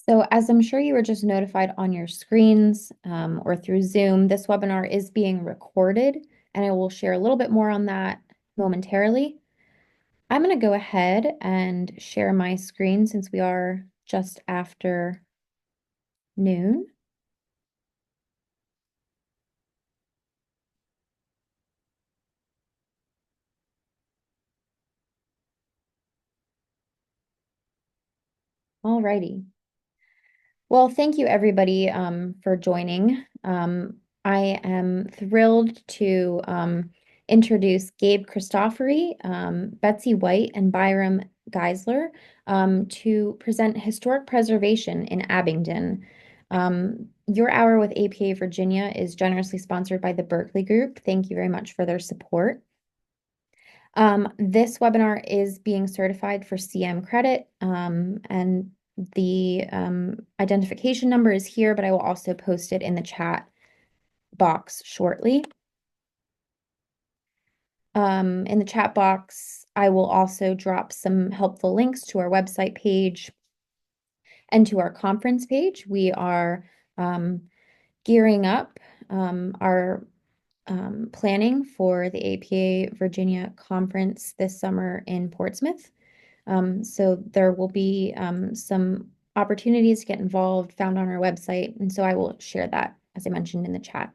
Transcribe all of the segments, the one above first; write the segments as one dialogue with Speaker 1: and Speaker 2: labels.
Speaker 1: So as I'm sure you were just notified on your screens or through Zoom, this webinar is being recorded, and I will share a little bit more on that momentarily. I'm going to go ahead and share my screen since we are just after noon. Alrighty. Well, thank you everybody for joining. I am thrilled to introduce Gabe Christofori, Betsy White, and Byram Geisler to present historic preservation in Abingdon. Your hour with APA Virginia is generously sponsored by the Berkeley Group. Thank you very much for their support. This webinar is being certified for CM credit, and the identification number is here, but I will also post it in the chat box shortly. In the chat box, I will also drop some helpful links to our website page and to our conference page. We are gearing up our planning for the APA Virginia conference this summer in Portsmouth. So there will be some opportunities to get involved found on our website. And so I will share that, as I mentioned, in the chat.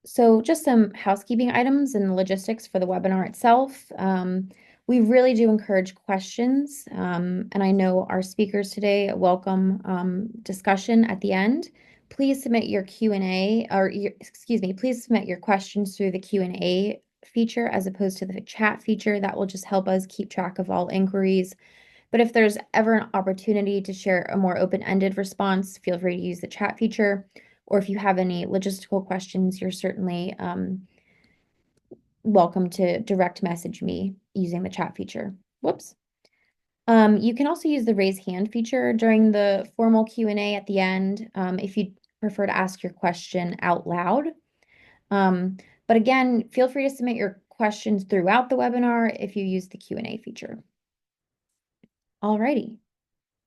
Speaker 1: So just some housekeeping items and logistics for the webinar itself. We really do encourage questions, and I know our speakers today welcome discussion at the end. Please submit your Q&A, excuse me, please submit your questions through the Q&A feature as opposed to the chat feature. That will just help us keep track of all inquiries. But if there's ever an opportunity to share a more open-ended response, feel free to use the chat feature. Or if you have any logistical questions, you're certainly welcome to direct message me using the chat feature. Whoops. You can also use the raise hand feature during the formal Q&A at the end if you prefer to ask your question out loud. But again, feel free to submit your questions throughout the webinar if you use the Q&A feature. Alrighty.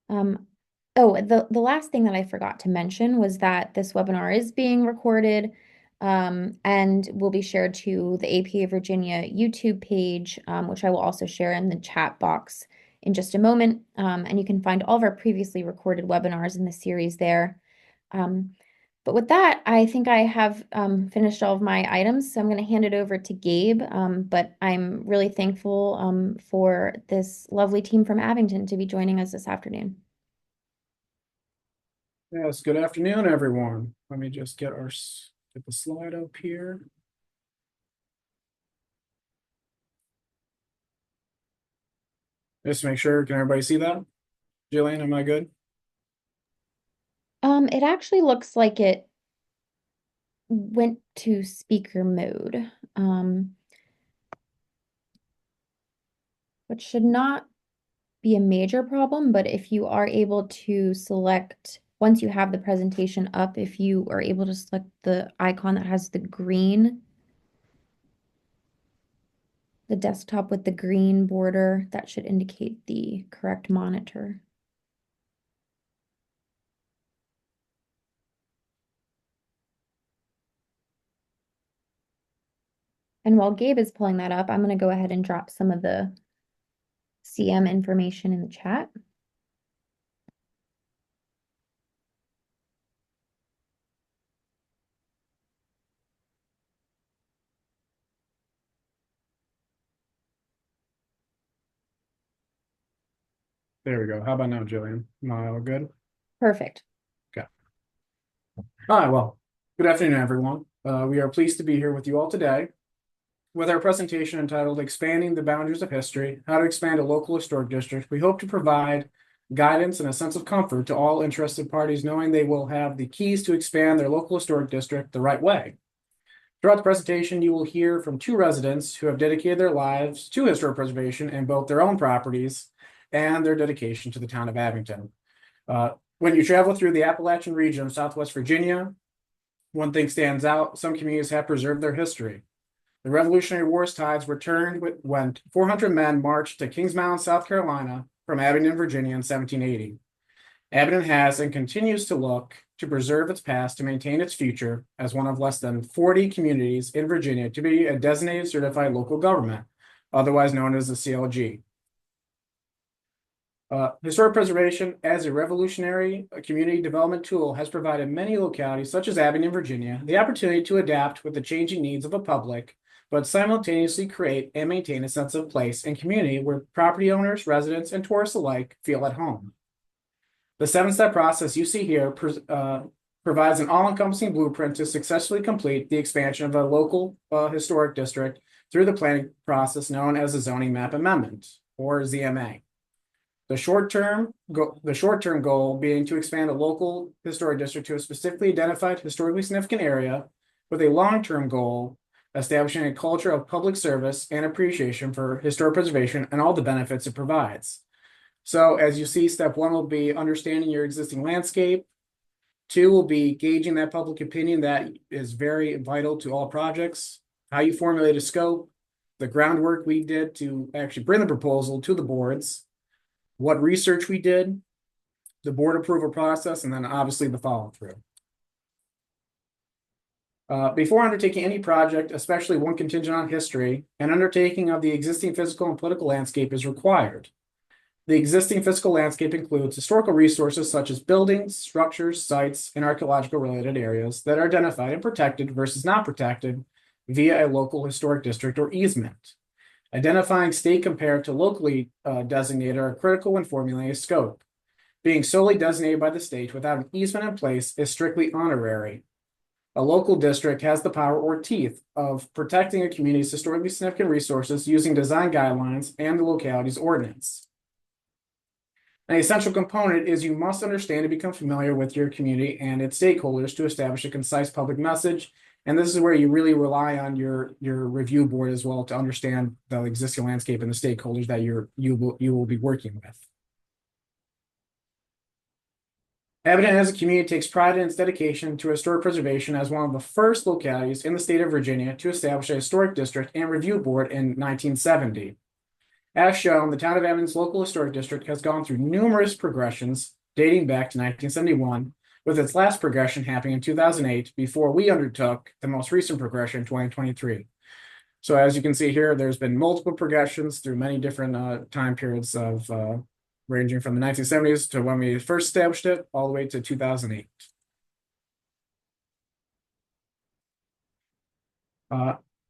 Speaker 1: Oh, the last thing that I forgot to mention was that this webinar is being recorded and will be shared to the APA Virginia YouTube page, which I will also share in the chat box in just a moment. And you can find all of our previously recorded webinars in the series there. But with that, I think I have finished all of my items, so I'm going to hand it over to Gabe. But I'm really thankful for this lovely team from Abingdon to be joining us this afternoon.
Speaker 2: Yes, good afternoon, everyone. Let me just get the slide up here. Just to make sure, can everybody see that? Jillian, am I good?
Speaker 1: It actually looks like it went to speaker mode, which should not be a major problem, but if you are able to select, once you have the presentation up, if you are able to select the icon that has the green, the desktop with the green border, that should indicate the correct monitor. And while Gabe is pulling that up, I'm going to go ahead and drop some of the CM information in the chat.
Speaker 2: There we go. How about now, Jillian? Am I all good?
Speaker 1: Perfect.
Speaker 2: Okay. All right, well, good afternoon, everyone. We are pleased to be here with you all today with our presentation entitled Expanding the Boundaries of History, How to Expand a Local Historic District. We hope to provide guidance and a sense of comfort to all interested parties, knowing they will have the keys to expand their local historic district the right way. Throughout the presentation, you will hear from two residents who have dedicated their lives to historic preservation in both their own properties and their dedication to the town of Abingdon. When you travel through the Appalachian region of Southwest Virginia, one thing stands out: some communities have preserved their history. The Revolutionary War's tides were turned when 400 men marched to Kings Mountain, South Carolina, from Abingdon, Virginia in 1780. Abingdon has and continues to look to preserve its past to maintain its future as one of less than 40 communities in Virginia to be a designated certified local government, otherwise known as the CLG. Historic preservation as a revolutionary community development tool has provided many localities, such as Abingdon, Virginia, the opportunity to adapt with the changing needs of a public, but simultaneously create and maintain a sense of place and community where property owners, residents, and tourists alike feel at home. The seven-step process you see here provides an all-encompassing blueprint to successfully complete the expansion of a local historic district through the planning process known as the zoning map amendment, or ZMA. The short-term goal being to expand a local historic district to a specifically identified historically significant area, with a long-term goal establishing a culture of public service and appreciation for historic preservation and all the benefits it provides. So as you see, step one will be understanding your existing landscape. Two will be gauging that public opinion that is very vital to all projects, how you formulate a scope, the groundwork we did to actually bring the proposal to the boards, what research we did, the board approval process, and then obviously the follow through. Before undertaking any project, especially one contingent on history, an undertaking of the existing physical and political landscape is required. The existing physical landscape includes historical resources such as buildings, structures, sites, and archaeological related areas that are identified and protected versus not protected via a local historic district or easement. Identifying state compared to locally designated are critical when formulating a scope. Being solely designated by the state without an easement in place is strictly honorary. A local district has the power or teeth of protecting a community's historically significant resources using design guidelines and the locality's ordinance. An essential component is you must understand and become familiar with your community and its stakeholders to establish a concise public message. And this is where you really rely on your review board as well to understand the existing landscape and the stakeholders that you will be working with. Abingdon as a community takes pride in its dedication to historic preservation as one of the first localities in the state of Virginia to establish a historic district and review board in 1970. As shown, the town of Abingdon's local historic district has gone through numerous progressions dating back to 1971, with its last progression happening in 2008 before we undertook the most recent progression in 2023. So as you can see here, there's been multiple progressions through many different time periods of ranging from the 1970s to when we first established it all the way to 2008.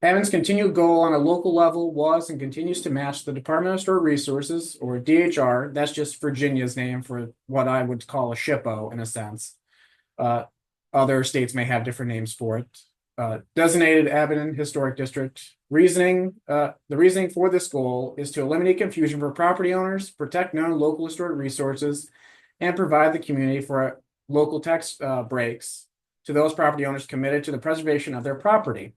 Speaker 2: Abingdon's continued goal on a local level was and continues to match the Department of Historic Resources, or DHR. That's just Virginia's name for what I would call a SHPO in a sense. Other states may have different names for it. Designated Abingdon Historic District. The reasoning for this goal is to eliminate confusion for property owners, protect known local historic resources, and provide the community for local tax breaks to those property owners committed to the preservation of their property.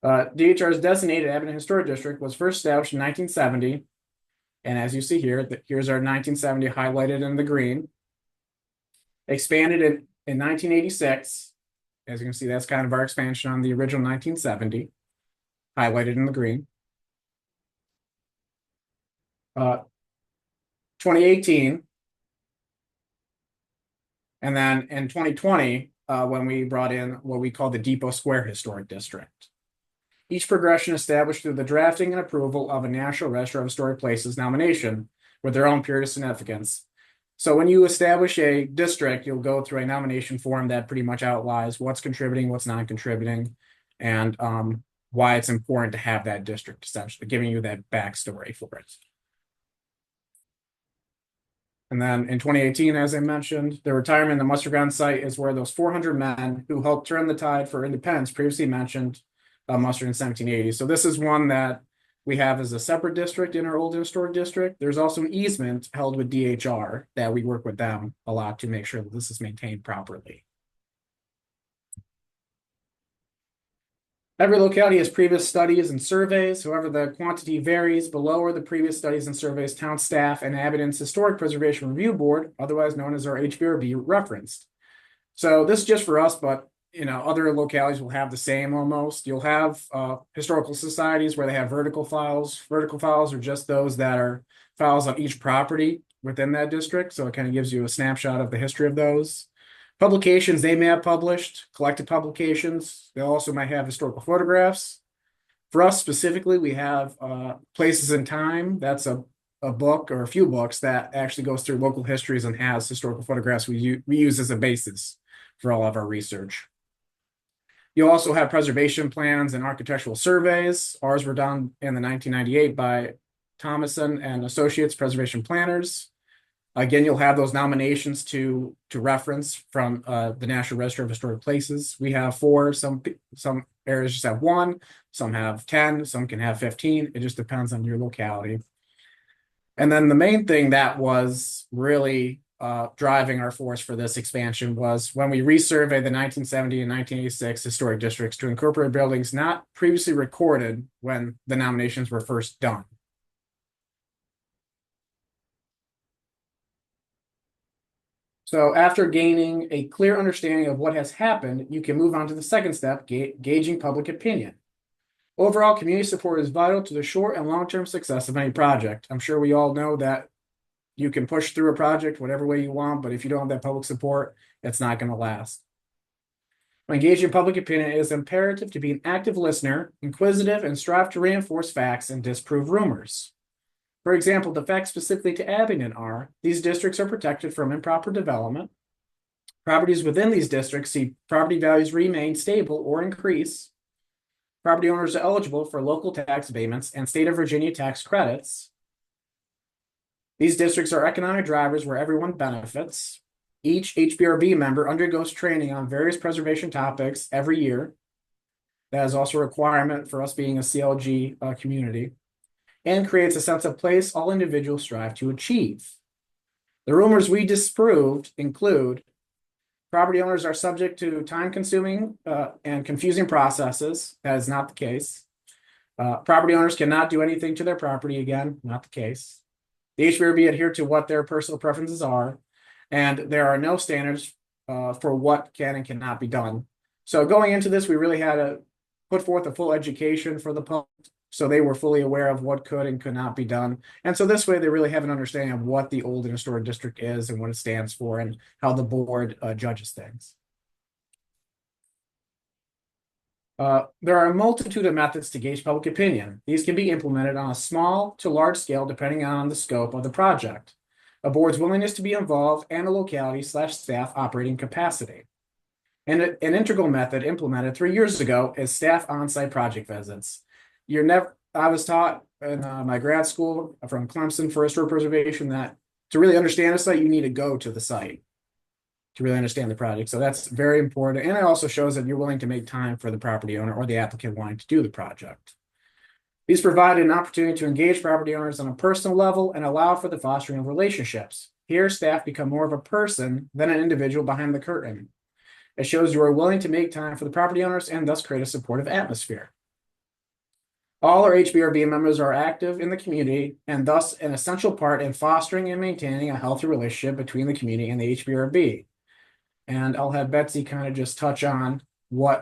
Speaker 2: DHR's designated Abingdon Historic District was first established in 1970. And as you see here, here's our 1970 highlighted in the green. Expanded in 1986. As you can see, that's kind of our expansion on the original 1970, highlighted in the green. 2018. And then in 2020, when we brought in what we call the Depot Square Historic District. Each progression established through the drafting and approval of a National Register of Historic Places nomination with their own period of significance. So when you establish a district, you'll go through a nomination form that pretty much outlines what's contributing, what's not contributing, and why it's important to have that district, essentially giving you that backstory for it. And then in 2018, as I mentioned, the retirement in the Mustard Ground site is where those 400 men who helped turn the tide for independence previously mentioned mustered in 1780. So this is one that we have as a separate district in our old historic district. There's also an easement held with DHR that we work with them a lot to make sure that this is maintained properly. Every locality has previous studies and surveys. However, the quantity varies. Below are the previous studies and surveys town staff and Abingdon's Historic Preservation Review Board, otherwise known as our HBRB, referenced. So this is just for us, but other localities will have the same almost. You'll have historical societies where they have vertical files. Vertical files are just those that are files on each property within that district. So it kind of gives you a snapshot of the history of those. Publications they may have published, collected publications. They also might have historical photographs. For us specifically, we have Places in Time. That's a book or a few books that actually goes through local histories and has historical photographs we use as a basis for all of our research. You also have preservation plans and architectural surveys. Ours were done in the 1998 by Thomason and Associates Preservation Planners. Again, you'll have those nominations to reference from the National Register of Historic Places. We have 4. Some areas just have 1. Some have 10. Some can have 15. It just depends on your locality. And then the main thing that was really driving our force for this expansion was when we resurveyed the 1970 and 1986 historic districts to incorporate buildings not previously recorded when the nominations were first done. So after gaining a clear understanding of what has happened, you can move on to the second step, gauging public opinion. Overall, community support is vital to the short and long-term success of any project. I'm sure we all know that you can push through a project whatever way you want, but if you don't have that public support, it's not going to last. When engaging public opinion, it is imperative to be an active listener, inquisitive, and strive to reinforce facts and disprove rumors. For example, the facts specifically to Abingdon are, these districts are protected from improper development. Properties within these districts see property values remain stable or increase. Property owners are eligible for local tax abatements and state of Virginia tax credits. These districts are economic drivers where everyone benefits. Each HBRB member undergoes training on various preservation topics every year. That is also a requirement for us being a CLG community, and creates a sense of place all individuals strive to achieve. The rumors we disproved include property owners are subject to time-consuming and confusing processes. That is not the case. Property owners cannot do anything to their property again. Not the case. The HBRB adhere to what their personal preferences are, and there are no standards for what can and cannot be done. So going into this, we really had to put forth a full education for the public, so they were fully aware of what could and could not be done. And so this way, they really have an understanding of what the Old and Historic District is and what it stands for and how the board judges things. There are a multitude of methods to gauge public opinion. These can be implemented on a small to large scale depending on the scope of the project, a board's willingness to be involved, and a locality/staff operating capacity. And an integral method implemented 3 years ago is staff on-site project visits. I was taught in my grad school from Clemson for historic preservation that to really understand a site, you need to go to the site to really understand the project. So that's very important. And it also shows that you're willing to make time for the property owner or the applicant wanting to do the project. These provide an opportunity to engage property owners on a personal level and allow for the fostering of relationships. Here, staff become more of a person than an individual behind the curtain. It shows you are willing to make time for the property owners and thus create a supportive atmosphere. All our HBRB members are active in the community and thus an essential part in fostering and maintaining a healthy relationship between the community and the HBRB. And I'll have Betsy kind of just touch on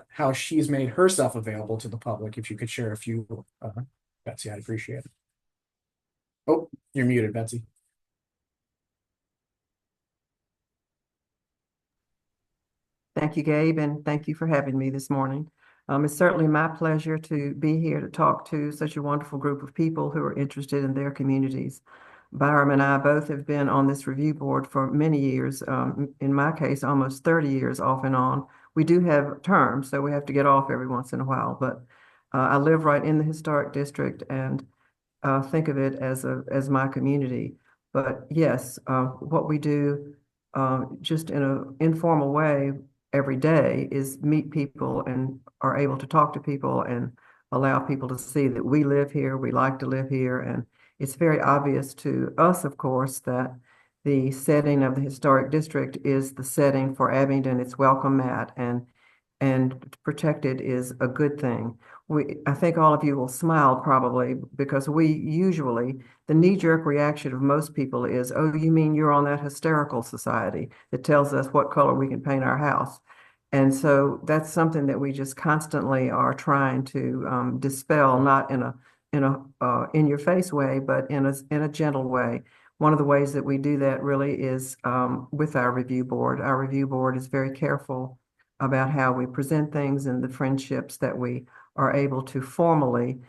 Speaker 2: how she's made herself available to the public. If you could share a few, Betsy, I'd appreciate it. Oh, you're muted, Betsy.
Speaker 3: Thank you, Gabe, and thank you for having me this morning. It's certainly my pleasure to be here to talk to such a wonderful group of people who are interested in their communities. Byram and I both have been on this review board for many years, in my case, almost 30 years off and on. We do have terms, so we have to get off every once in a while, but I live right in the historic district and think of it as my community. But yes, what we do just in an informal way every day is meet people and are able to talk to people and allow people to see that we live here, we like to live here. And it's very obvious to us, of course, that the setting of the historic district is the setting for Abingdon. It's welcome mat and protected is a good thing. I think all of you will smile probably because we usually, the knee-jerk reaction of most people is, oh, you mean you're on that hysterical society that tells us what color we can paint our house? And so that's something that we just constantly are trying to dispel, not in a in your face way, but in a gentle way. One of the ways that we do that really is with our review board. Our review board is very careful about how we present things and the friendships that we are able to formally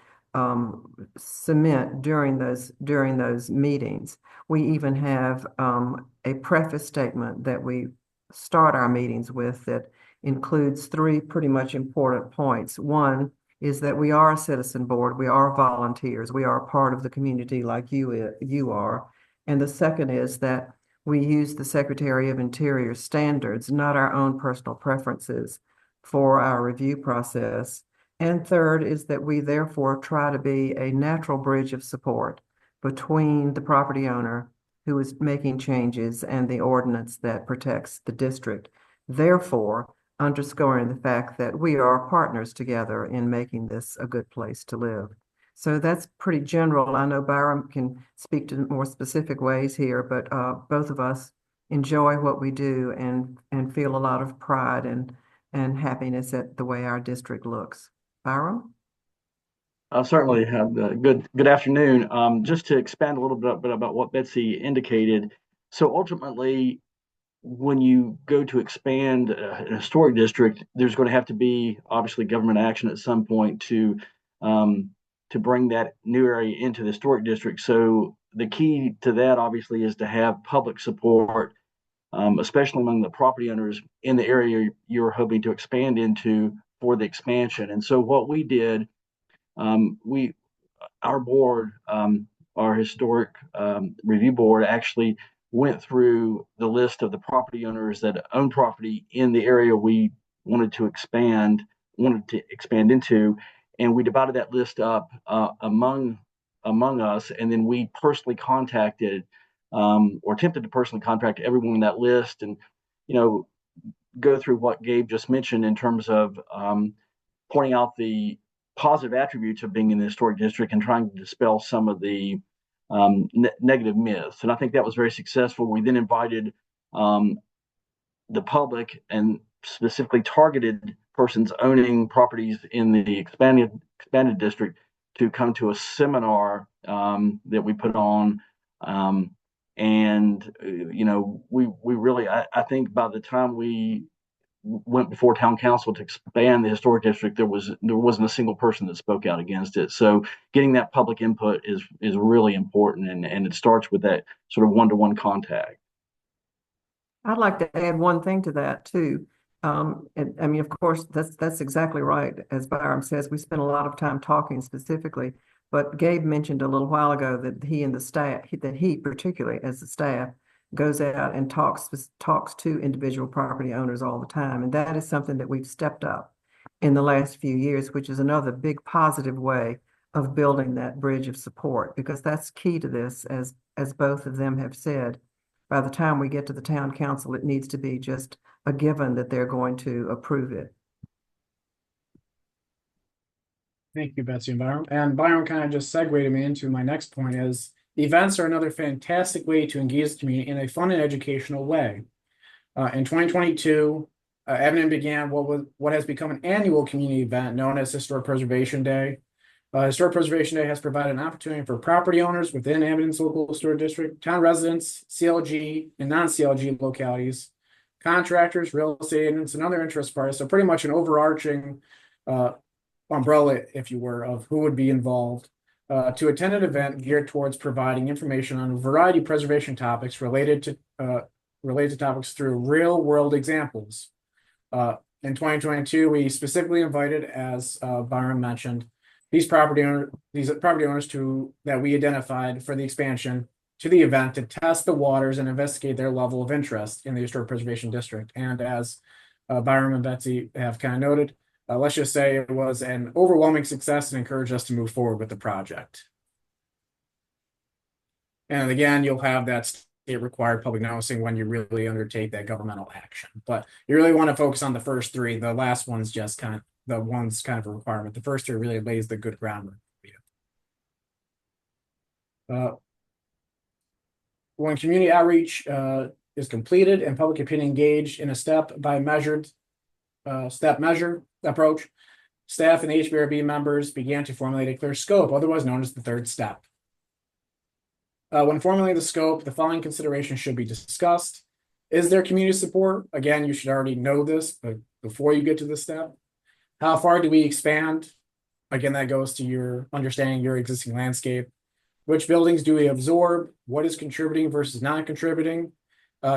Speaker 3: cement during those meetings. We even have a preface statement that we start our meetings with that includes three pretty much important points. One is that we are a citizen board, we are volunteers, we are a part of the community like you are. And the second is that we use the Secretary of Interior standards, not our own personal preferences, for our review process. And third is that we therefore try to be a natural bridge of support between the property owner who is making changes and the ordinance that protects the district. Therefore, underscoring the fact that we are partners together in making this a good place to live. So that's pretty general. I know Byram can speak to more specific ways here, but both of us enjoy what we do and feel a lot of pride and happiness at the way our district looks. Byram?
Speaker 4: Certainly. Good afternoon. Just to expand a little bit about what Betsy indicated. So ultimately, when you go to expand an historic district, there's going to have to be obviously government action at some point to bring that new area into the historic district. So the key to that obviously is to have public support, especially among the property owners in the area you're hoping to expand into for the expansion. And so what we did, we our board, our historic review board, actually went through the list of the property owners that own property in the area we wanted to expand into, and we divided that list up among us, and then we personally contacted or attempted to personally contact everyone on that list, and you know go through what Gabe just mentioned in terms of pointing out the positive attributes of being in the historic district and trying to dispel some of the negative myths. And I think that was very successful. We then invited the public and specifically targeted persons owning properties in the expanded district to come to a seminar that we put on. And we really, I think by the time we went before town council to expand the historic district, there wasn't a single person that spoke out against it. So getting that public input is really important, and it starts with that sort of one-to-one contact.
Speaker 3: I'd like to add one thing to that too. And I mean, of course, that's exactly right. As Byram says, we spent a lot of time talking specifically, but Gabe mentioned a little while ago that he and the staff, that he particularly as the staff, goes out and talks to individual property owners all the time. And that is something that we've stepped up in the last few years, which is another big positive way of building that bridge of support, because that's key to this, as both of them have said. By the time we get to the town council, it needs to be just a given that they're going to approve it.
Speaker 2: Thank you, Betsy and Byron. And Byron kind of just segued me into my next point is events are another fantastic way to engage the community in a fun and educational way. In 2022, Abingdon began what has become an annual community event known as Historic Preservation Day. Historic Preservation Day has provided an opportunity for property owners within Abingdon's local historic district, town residents, CLG and non-CLG localities, contractors, real estate agents, and other interest parties. So pretty much an overarching umbrella, if you were, of who would be involved to attend an event geared towards providing information on a variety of preservation topics related to topics through real world examples. In 2022, we specifically invited, as Byron mentioned, these property owners that we identified for the expansion to the event to test the waters and investigate their level of interest in the Historic Preservation District. And as Byron and Betsy have kind of noted, let's just say it was an overwhelming success and encouraged us to move forward with the project. And again, you'll have that state required public noticing when you really undertake that governmental action. But you really want to focus on the first three. The last one's just kind of a requirement. The first three really lays the good groundwork for you. When community outreach is completed and public opinion engaged in a step by measured step measure approach, staff and HBRB members began to formulate a clear scope, otherwise known as the third step. When formulating the scope, the following considerations should be discussed. Is there community support? Again, you should already know this, but before you get to this step, how far do we expand? Again, that goes to your understanding your existing landscape. Which buildings do we absorb? What is contributing versus non-contributing?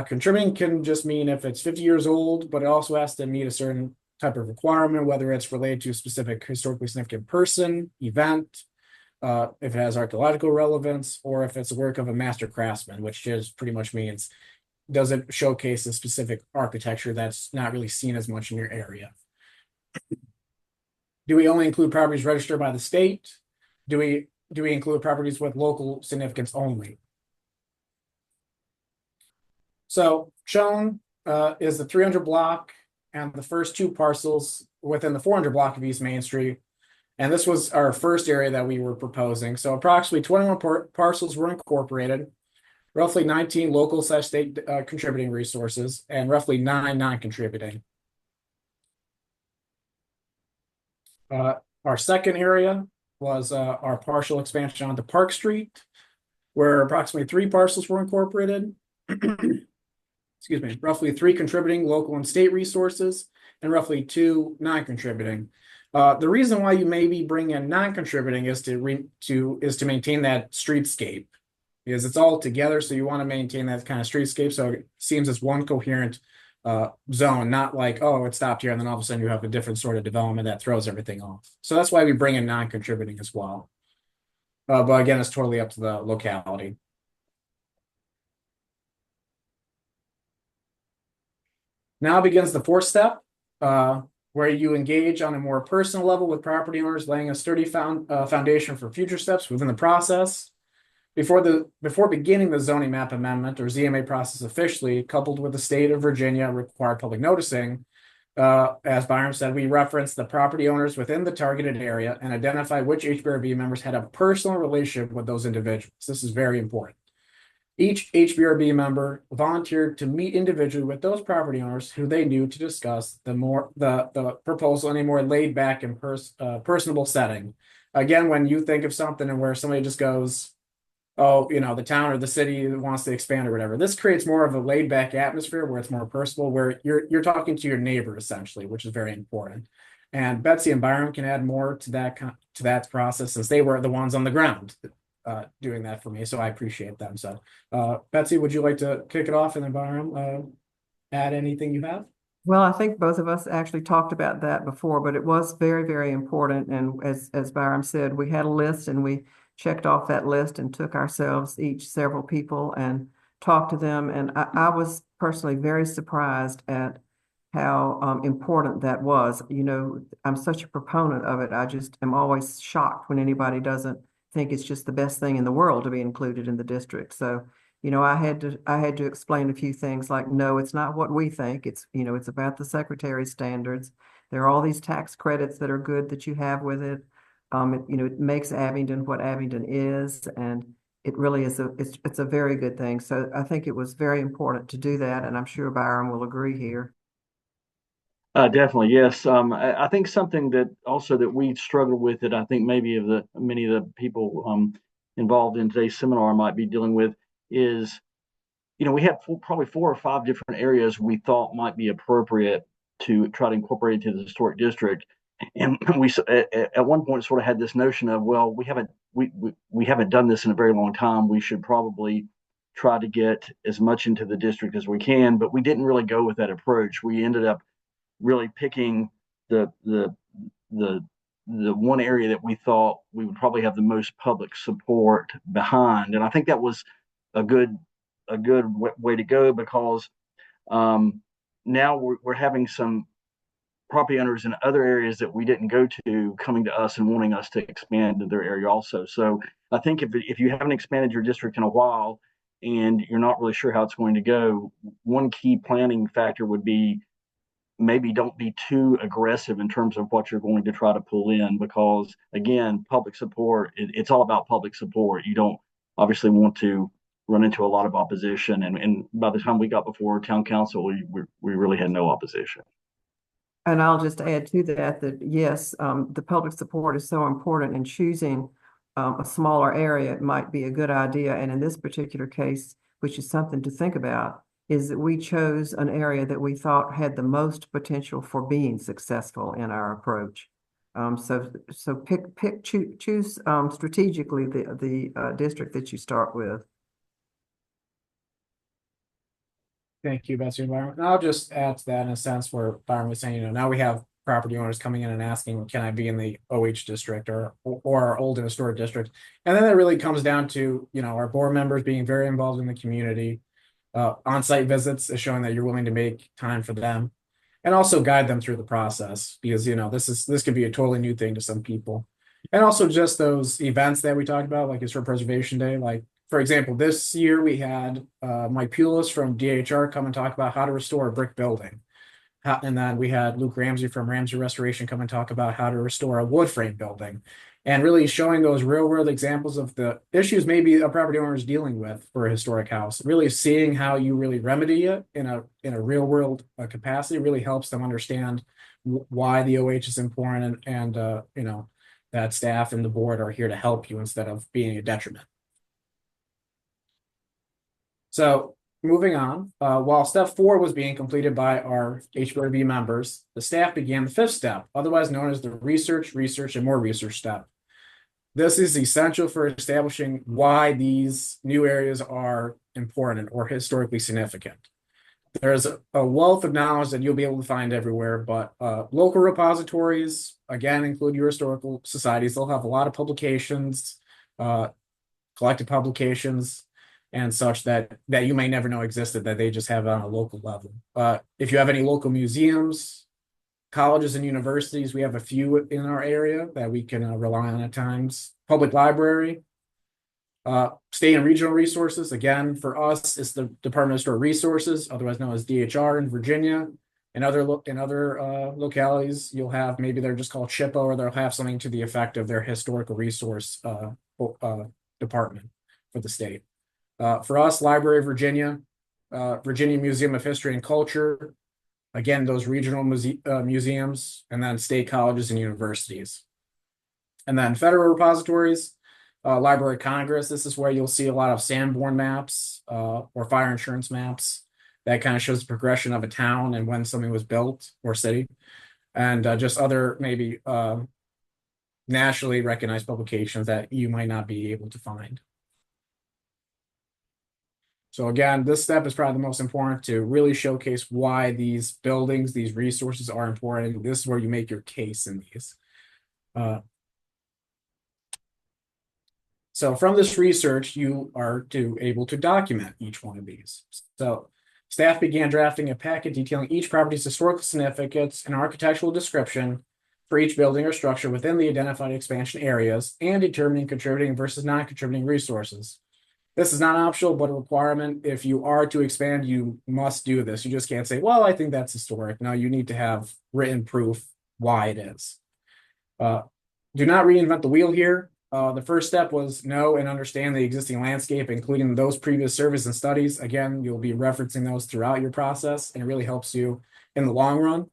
Speaker 2: Contributing can just mean if it's 50 years old, but it also has to meet a certain type of requirement, whether it's related to a specific historically significant person, event, if it has archaeological relevance, or if it's the work of a master craftsman, which just pretty much means does it showcase a specific architecture that's not really seen as much in your area. Do we only include properties registered by the state? Do we include properties with local significance only? So shown is the 300 block and the first two parcels within the 400 block of East Main Street. And this was our first area that we were proposing. So approximately 21 parcels were incorporated, roughly 19 local/state contributing resources, and roughly 9 non-contributing. Our second area was our partial expansion onto Park Street, where approximately 3 parcels were incorporated. Excuse me, roughly 3 contributing local and state resources, and roughly 2 non-contributing. The reason why you maybe bring in non-contributing is to maintain that streetscape, because it's all together. So you want to maintain that kind of streetscape, so it seems as one coherent zone, not like, oh, it stopped here and then all of a sudden you have a different sort of development that throws everything off. So that's why we bring in non-contributing as well. But again, it's totally up to the locality. Now begins the fourth step, where you engage on a more personal level with property owners, laying a sturdy foundation for future steps within the process. Before beginning the zoning map amendment or ZMA process officially, coupled with the state of Virginia required public noticing, as Byram said, we reference the property owners within the targeted area and identify which HBRB members had a personal relationship with those individuals. This is very important. Each HBRB member volunteered to meet individually with those property owners who they knew to discuss the proposal in a more laid back and personable setting. Again, when you think of something and where somebody just goes, oh, the town or the city wants to expand or whatever, this creates more of a laid back atmosphere where it's more personal, where you're talking to your neighbor essentially, which is very important. And Betsy and Byram can add more to that process, since they were the ones on the ground doing that for me, so I appreciate them. So Betsy, would you like to kick it off, and then Byram add anything you have?
Speaker 3: Well, I think both of us actually talked about that before, but it was very, very important. And as Byram said, we had a list and we checked off that list and took ourselves each several people and talked to them. And I was personally very surprised at how important that was. I'm such a proponent of it. I just am always shocked when anybody doesn't think it's just the best thing in the world to be included in the district. So, I had to explain a few things like, no, it's not what we think. It's about the secretary's standards. There are all these tax credits that are good that you have with it. It makes Abingdon what Abingdon is, and it really is it's a very good thing. So I think it was very important to do that, and I'm sure Byron will agree here.
Speaker 4: Definitely, yes. I think something that also that we struggle with, that I think maybe many of the people involved in today's seminar might be dealing with, is, we have probably 4 or 5 different areas we thought might be appropriate to try to incorporate into the historic district. And we at one point sort of had this notion of, well, we haven't done this in a very long time. We should probably try to get as much into the district as we can, but we didn't really go with that approach. We ended up really picking the one area that we thought we would probably have the most public support behind, and I think that was a good way to go, because now we're having some property owners in other areas that we didn't go to coming to us and wanting us to expand to their area also. So I think if you haven't expanded your district in a while and you're not really sure how it's going to go, one key planning factor would be maybe don't be too aggressive in terms of what you're going to try to pull in, because again, public support, it's all about public support. You don't obviously want to run into a lot of opposition. And by the time we got before town council, we really had no opposition.
Speaker 3: And I'll just add to that that yes, the public support is so important in choosing a smaller area. It might be a good idea. And in this particular case, which is something to think about, is that we chose an area that we thought had the most potential for being successful in our approach. So choose strategically the district that you start with.
Speaker 2: Thank you, Betsy and Byron. And I'll just add to that in a sense where Byron was saying, now we have property owners coming in and asking, can I be in the OH district or our old and historic district? And then it really comes down to, our board members being very involved in the community. On-site visits is showing that you're willing to make time for them and also guide them through the process because, this could be a totally new thing to some people. And also just those events that we talked about, like Historic Preservation Day, like for example, this year we had Mike Pulis from DHR come and talk about how to restore a brick building. And then we had Luke Ramsey from Ramsey Restoration come and talk about how to restore a wood frame building and really showing those real world examples of the issues maybe a property owner is dealing with for a historic house. Really seeing how you really remedy it in a real world capacity really helps them understand why the OH is important and that staff and the board are here to help you instead of being a detriment. So moving on, while step 4 was being completed by our HBRB members, the staff began the 5th step, otherwise known as the research, and more research step. This is essential for establishing why these new areas are important or historically significant. There's a wealth of knowledge that you'll be able to find everywhere, but local repositories, again, include your historical societies. They'll have a lot of publications, collected publications, and such that you may never know existed, that they just have on a local level. If you have any local museums, colleges and universities, we have a few in our area that we can rely on at times. Public library, state and regional resources. Again, for us, it's the Department of Historic Resources, otherwise known as DHR in Virginia. In other localities, you'll have, maybe they're just called SHPO, or they'll have something to the effect of their historical resource department for the state. For us, Library of Virginia, Virginia Museum of History and Culture, again, those regional museums, and then state colleges and universities. And then federal repositories, Library of Congress. This is where you'll see a lot of Sanborn maps or fire insurance maps. That kind of shows the progression of a town and when something was built or city. And just other maybe nationally recognized publications that you might not be able to find. So again, this step is probably the most important to really showcase why these buildings, these resources are important. This is where you make your case in these. So from this research, you are able to document each one of these. So staff began drafting a packet detailing each property's historical significance and architectural description for each building or structure within the identified expansion areas and determining contributing versus non-contributing resources. This is not optional, but a requirement. If you are to expand, you must do this. You just can't say, well, I think that's historic. No, you need to have written proof why it is. Do not reinvent the wheel here. The first step was know and understand the existing landscape, including those previous surveys and studies. Again, you'll be referencing those throughout your process, and it really helps you in the long run.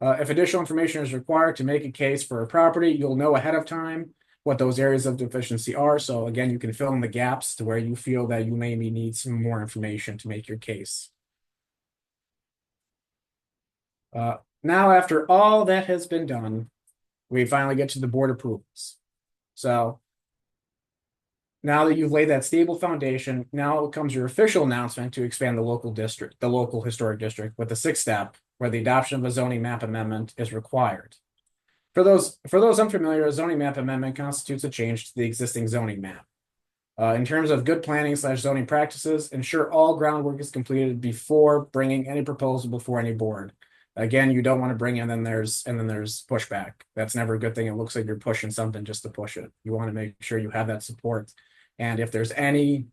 Speaker 2: If additional information is required to make a case for a property, you'll know ahead of time what those areas of deficiency are. So again, you can fill in the gaps to where you feel that you maybe need some more information to make your case. Now, after all that has been done, we finally get to the board approvals. So now that you've laid that stable foundation, now comes your official announcement to expand the local district, the local historic district, with the 6th step, where the adoption of a zoning map amendment is required. For those unfamiliar, a zoning map amendment constitutes a change to the existing zoning map. In terms of good planning / zoning practices, ensure all groundwork is completed before bringing any proposal before any board. Again, you don't want to bring in, and then there's pushback. That's never a good thing. It looks like you're pushing something just to push it. You want to make sure you have that support. And if there's any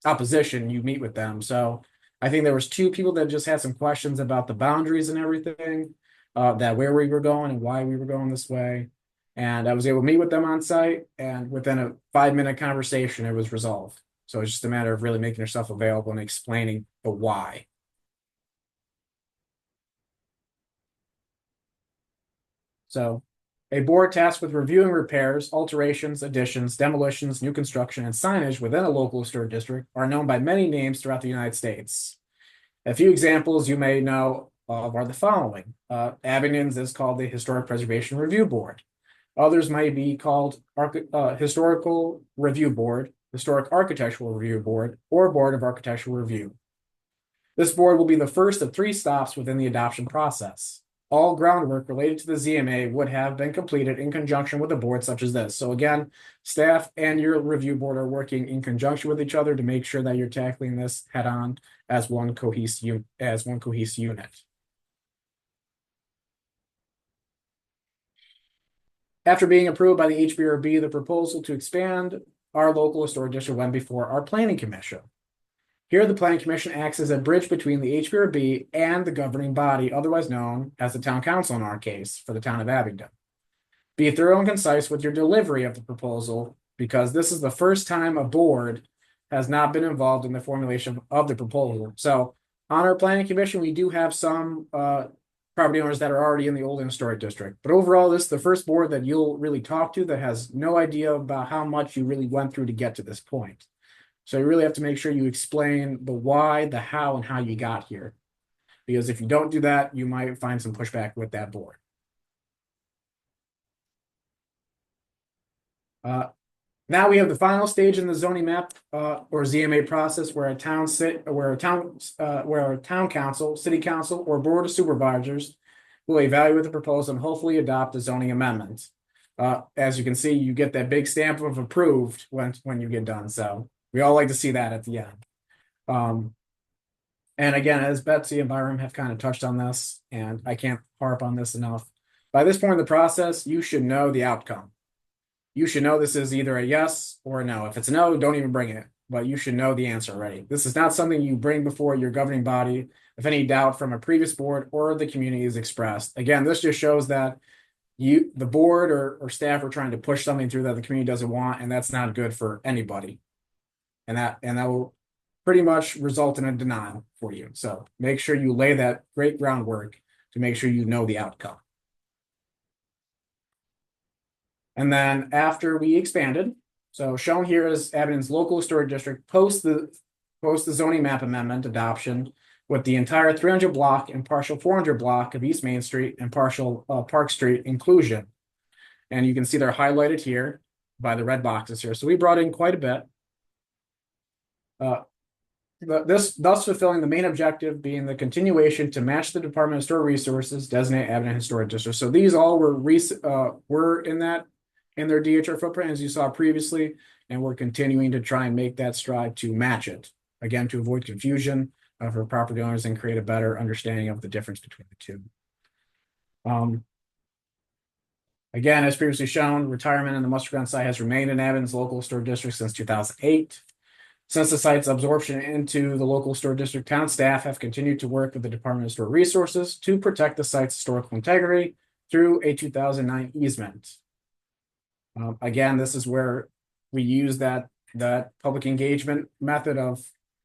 Speaker 2: opposition, you meet with them. So I think there was 2 people that just had some questions about the boundaries and everything. That where we were going and why we were going this way. And I was able to meet with them on site, and within a 5-minute conversation, it was resolved. So it's just a matter of really making yourself available and explaining the why. So a board tasked with reviewing repairs, alterations, additions, demolitions, new construction, and signage within a local historic district are known by many names throughout the United States. A few examples you may know of are the following. Abingdon's is called the Historic Preservation Review Board. Others might be called Historical Review Board, Historic Architectural Review Board, or Board of Architectural Review. This board will be the first of 3 stops within the adoption process. All groundwork related to the ZMA would have been completed in conjunction with a board such as this. So again, staff and your review board are working in conjunction with each other to make sure that you're tackling this head on as one cohesive unit. After being approved by the HBRB, the proposal to expand our local historic district went before our planning commission. Here, the Planning Commission acts as a bridge between the HBRB and the governing body, otherwise known as the Town Council in our case, for the town of Abingdon. Be thorough and concise with your delivery of the proposal, because this is the first time a board has not been involved in the formulation of the proposal. So on our Planning Commission, we do have some property owners that are already in the old historic district. But overall, this is the first board that you'll really talk to that has no idea about how much you really went through to get to this point. So you really have to make sure you explain the why, the how, and how you got here. Because if you don't do that, you might find some pushback with that board. Now we have the final stage in the zoning map or ZMA process where a town council, city council, or board of supervisors will evaluate the proposal and hopefully adopt a zoning amendment. As you can see, you get that big stamp of approved when you get done. So we all like to see that at the end. And again, as Betsy and Byram have kind of touched on this, and I can't harp on this enough, by this point in the process, you should know the outcome. You should know this is either a yes or a no. If it's a no, don't even bring it, but you should know the answer already. This is not something you bring before your governing body if any doubt from a previous board or the community is expressed. Again, this just shows that the board or staff are trying to push something through that the community doesn't want, and that's not good for anybody. And that will pretty much result in a denial for you. So make sure you lay that great groundwork to make sure you know the outcome. And then after we expanded, so shown here is Abingdon's local historic district post the zoning map amendment adoption with the entire 300 block and partial 400 block of East Main Street and partial Park Street inclusion. And you can see they're highlighted here by the red boxes here. So we brought in quite a bit. Thus fulfilling the main objective being the continuation to match the Department of Historic Resources designate Abingdon Historic District. So these all were in their DHR footprint, as you saw previously, and we're continuing to try and make that stride to match it, again, to avoid confusion for property owners and create a better understanding of the difference between the two. Again, as previously shown, retirement in the Muster Ground site has remained in Abingdon's local historic district since 2008. Since the site's absorption into the local historic district, town staff have continued to work with the Department of Historic Resources to protect the site's historical integrity through a 2009 easement. Again, this is where we use that public engagement method of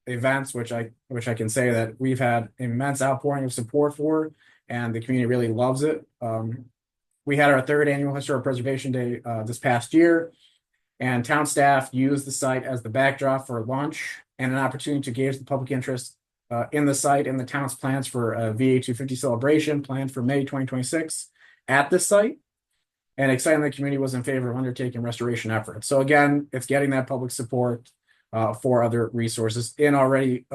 Speaker 2: events, which I can say that we've had immense outpouring of support for, and the community really loves it. We had our 3rd annual Historic Preservation Day this past year, and town staff used the site as the backdrop for lunch and an opportunity to gauge the public interest in the site and the town's plans for a VA 250 celebration planned for May 2026 at this site. And exciting, the community was in favor of undertaking restoration efforts. So again, it's getting that public support for other resources in already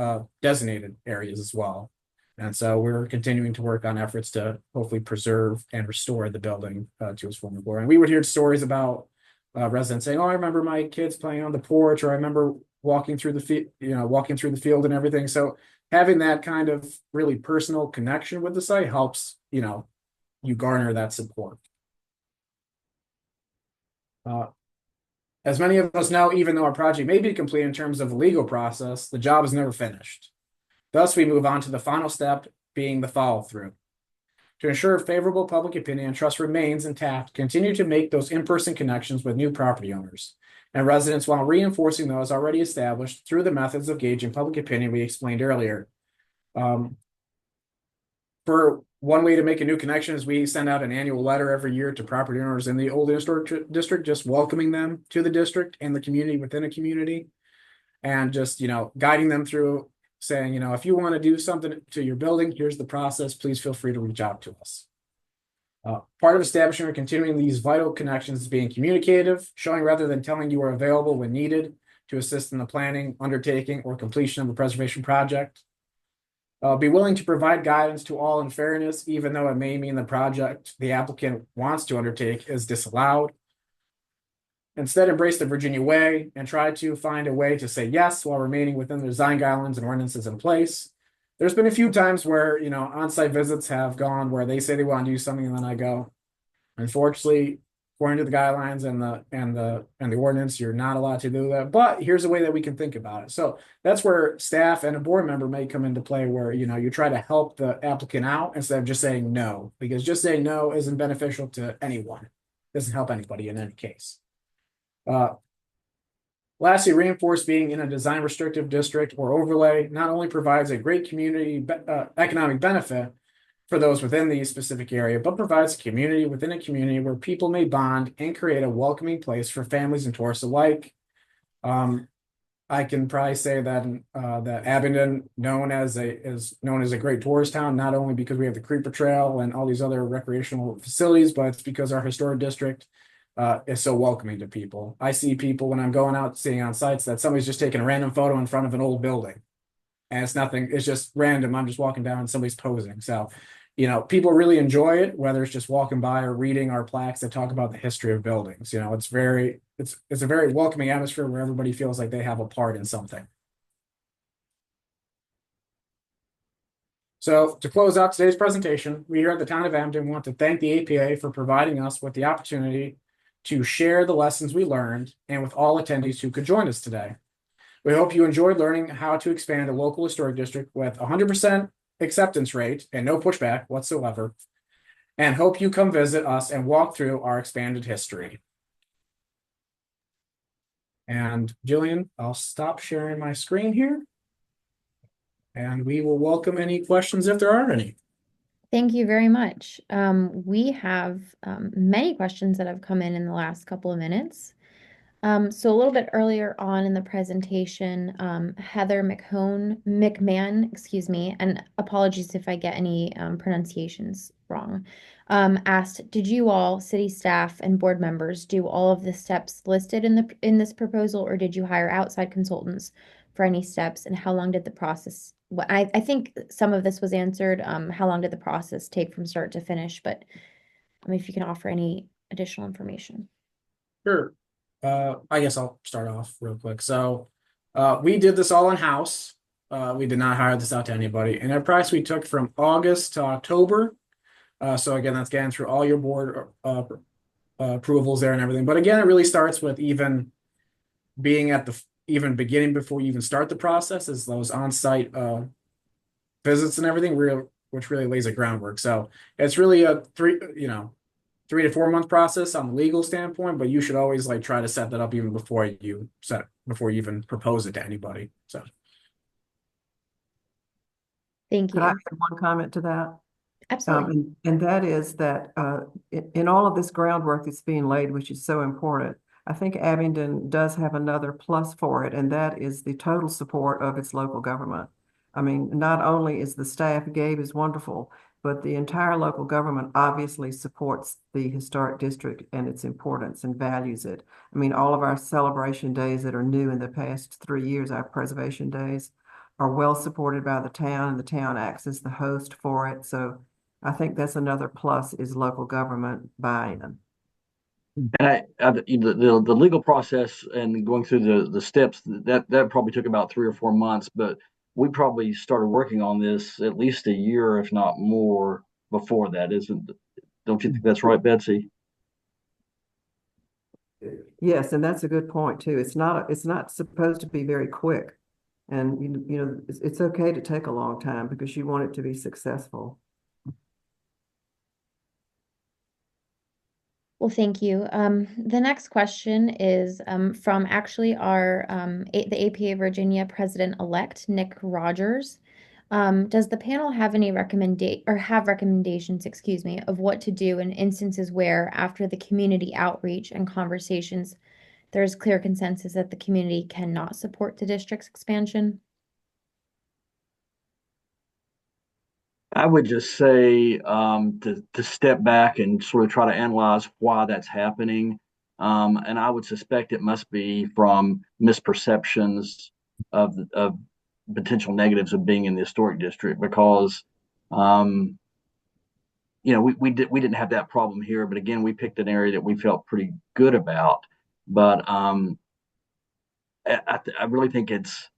Speaker 2: designated areas as well. And so we're continuing to work on efforts to hopefully preserve and restore the building to its former glory. And we would hear stories about residents saying, "Oh, I remember my kids playing on the porch," or "I remember walking through the field and everything." So having that kind of really personal connection with the site helps, you garner that support. As many of us know, even though our project may be complete in terms of the legal process, the job is never finished. Thus, we move on to the final step, being the follow-through. To ensure favorable public opinion and trust remains intact, continue to make those in-person connections with new property owners and residents while reinforcing those already established through the methods of gauging public opinion we explained earlier. For One way to make a new connection is we send out an annual letter every year to property owners in the old historic district, just welcoming them to the district and the community within a community, and just, guiding them through, saying, if you want to do something to your building, here's the process. Please feel free to reach out to us. Part of establishing or continuing these vital connections is being communicative, showing rather than telling you are available when needed to assist in the planning, undertaking, or completion of a preservation project. Be willing to provide guidance to all in fairness, even though it may mean the project the applicant wants to undertake is disallowed. Instead, embrace the Virginia way and try to find a way to say yes while remaining within the design guidelines and ordinances in place. There's been a few times where, on-site visits have gone where they say they want to do something and then I go, unfortunately, according to the guidelines and the ordinance, you're not allowed to do that. But here's a way that we can think about it. So that's where staff and a board member may come into play, where you try to help the applicant out instead of just saying no, because just saying no isn't beneficial to anyone. It doesn't help anybody in any case. Lastly, reinforce being in a design restrictive district or overlay not only provides a great community economic benefit for those within the specific area, but provides a community within a community where people may bond and create a welcoming place for families and tourists alike. I can probably say that that Abingdon is known as a great tourist town, not only because we have the Creeper Trail and all these other recreational facilities, but it's because our historic district is so welcoming to people. I see people when I'm going out seeing on sites that somebody's just taking a random photo in front of an old building. And it's nothing, it's just random. I'm just walking down and somebody's posing. So, people really enjoy it, whether it's just walking by or reading our plaques that talk about the history of buildings. It's a very welcoming atmosphere where everybody feels like they have a part in something. So to close out today's presentation, we here at the Town of Abingdon want to thank the APA for providing us with the opportunity to share the lessons we learned and with all attendees who could join us today. We hope you enjoyed learning how to expand a local historic district with 100% acceptance rate and no pushback whatsoever, and hope you come visit us and walk through our expanded history. And Jillian, I'll stop sharing my screen here, and we will welcome any questions if there are any.
Speaker 1: Thank you very much. We have many questions that have come in the last couple of minutes. So a little bit earlier on in the presentation, Heather McMahon, excuse me, and apologies if I get any pronunciations wrong, asked, did you all, city staff and board members, do all of the steps listed in this proposal, or did you hire outside consultants for any steps, and how long did the process, I think some of this was answered, how long did the process take from start to finish, but if you can offer any additional information.
Speaker 2: Sure. I guess I'll start off real quick. So we did this all in-house. We did not hire this out to anybody. And our price we took from August to October. So again, that's getting through all your board approvals there and everything. But again, it really starts with even being at the even beginning before you even start the process, is those on-site visits and everything, which really lays a groundwork. So it's really a 3 to 4 month process on the legal standpoint, but you should always try to set that up even before you even propose it to anybody. So
Speaker 1: Thank
Speaker 3: Could I
Speaker 1: you.
Speaker 3: add one comment to that?
Speaker 1: Absolutely.
Speaker 3: And that is that in all of this groundwork that's being laid, which is so important, I think Abingdon does have another plus for it, and that is the total support of its local government. I mean, not only is the staff, Gabe is wonderful, but the entire local government obviously supports the historic district and its importance and values it. I mean, all of our celebration days that are new in the past 3 years, our preservation days, are well supported by the town, and the town acts as the host for it. So I think that's another plus, is local government buy-in.
Speaker 4: And the legal process and going through the steps, that probably took about 3 or 4 months, but we probably started working on this at least a year, if not more, before that. Don't you think that's right, Betsy?
Speaker 3: Yes, and that's a good point too. It's not supposed to be very quick. And it's okay to take a long time because you want it to be successful.
Speaker 1: Well, thank you. The next question is from actually the APA Virginia President-elect, Nick Rogers. Does the panel have any recommendations, excuse me, of what to do in instances where, after the community outreach and conversations, there's clear consensus that the community cannot support the district's expansion?
Speaker 4: I would just say to step back and sort of try to analyze why that's happening. And I would suspect it must be from misperceptions of potential negatives of being in the historic district because um, we didn't have that problem here, but again, we picked an area that we felt pretty good about. But I really think it's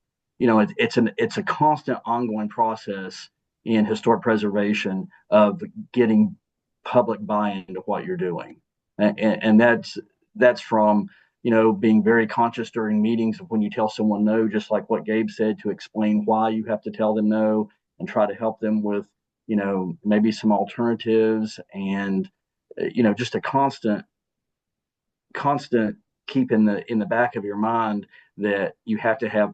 Speaker 4: a constant ongoing process in historic preservation of getting public buy-in to what you're doing, and that's from being very conscious during meetings of when you tell someone no, just like what Gabe said, to explain why you have to tell them no and try to help them with maybe some alternatives and just a constant keep in the back of your mind that you have to have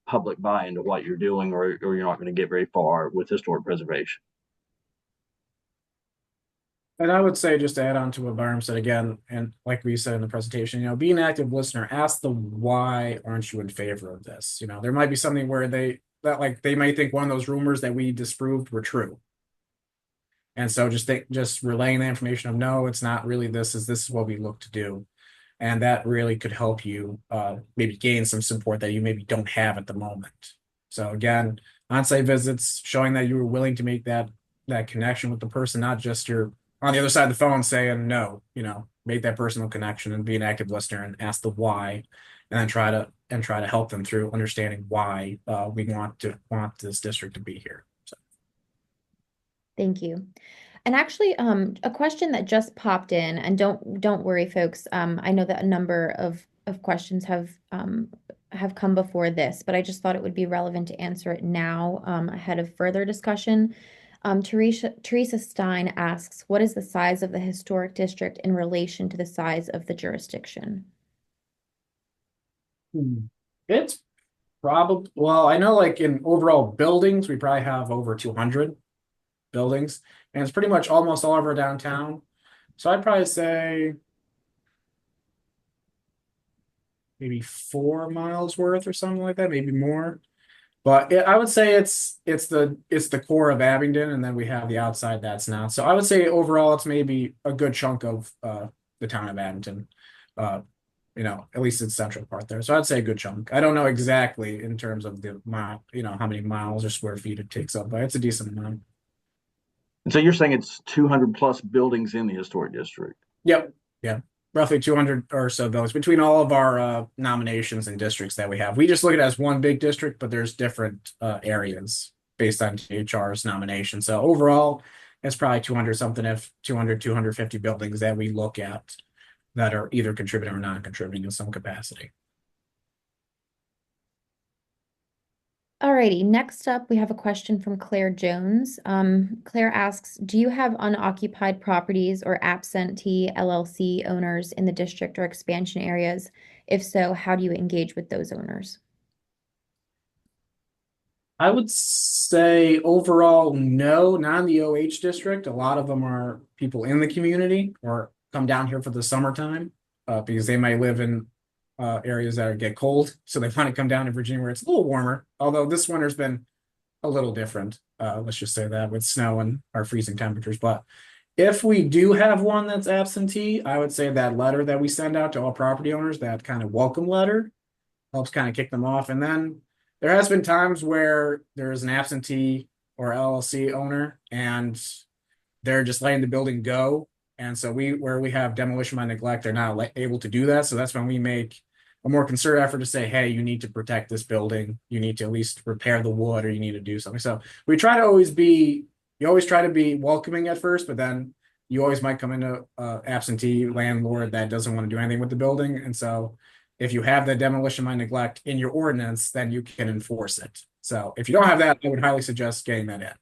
Speaker 4: public buy-in to what you're doing, or you're not going to get very far with historic preservation.
Speaker 2: And I would say, just to add on to what Barham said again, and like we said in the presentation, be an active listener. Ask the why aren't you in favor of this? There might be something where they might think one of those rumors that we disproved were true. And so just relaying the information of no, it's not really this is what we look to do. And that really could help you maybe gain some support that you maybe don't have at the moment. So again, on-site visits, showing that you were willing to make that connection with the person, not just you're on the other side of the phone saying no, make that personal connection and be an active listener and ask the why, and then try to help them through understanding why we want this district to be here. So.
Speaker 1: Thank you. And actually, a question that just popped in, and don't worry, folks. I know that a number of questions have come before this, but I just thought it would be relevant to answer it now, ahead of further discussion. Teresa Stein asks, "What is the size of the historic district in relation to the size of the jurisdiction?"
Speaker 2: It's probably, well, I know like in overall buildings, we probably have over 200 buildings, and it's pretty much almost all over downtown. So I'd probably say maybe 4 miles worth or something like that, maybe more. But I would say it's the core of Abingdon, and then we have the outside that's not. So I would say overall it's maybe a good chunk of the town of Abingdon. At least it's central part there. So I'd say a good chunk. I don't know exactly in terms of the mile, how many miles or square feet it takes up, but it's a decent amount.
Speaker 4: And so you're saying it's 200 plus buildings in the historic district?
Speaker 2: Yep. Yeah. Roughly 200 or so buildings between all of our nominations and districts that we have. We just look at it as one big district, but there's different areas based on THR's nomination. So overall, it's probably 200 something, if 200, 250 buildings that we look at that are either contributing or non-contributing in some capacity.
Speaker 1: Alrighty, next up, we have a question from Claire Jones. Claire asks, "Do you have unoccupied properties or absentee LLC owners in the district or expansion areas? If so, how do you engage with those owners?"
Speaker 2: I would say overall, no, not in the OH district. A lot of them are people in the community or come down here for the summertime because they might live in areas that get cold. So they want to come down to Virginia where it's a little warmer. Although this winter's been a little different. Let's just say that with snow and our freezing temperatures. But if we do have one that's absentee, I would say that letter that we send out to all property owners, that kind of welcome letter, helps kind of kick them off. And then there has been times where there's an absentee or LLC owner and they're just letting the building go. And so where we have demolition by neglect, they're not able to do that. So that's when we make a more concerted effort to say, hey, you need to protect this building. You need to at least repair the wood, or you need to do something. So we try to you always try to be welcoming at first, but then you always might come into absentee landlord that doesn't want to do anything with the building. And so if you have the demolition by neglect in your ordinance, then you can enforce it. So if you don't have that, I would highly suggest getting that in.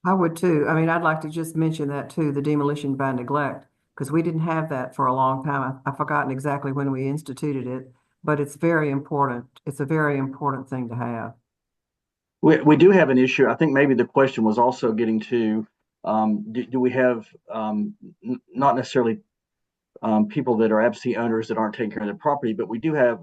Speaker 3: I would too. I mean, I'd like to just mention that too, the demolition by neglect, because we didn't have that for a long time. I've forgotten exactly when we instituted it, but it's very important. It's a very important thing to have.
Speaker 4: We do have an issue. I think maybe the question was also getting to, do we have, not necessarily people that are absentee owners that aren't taking care of their property, but we do have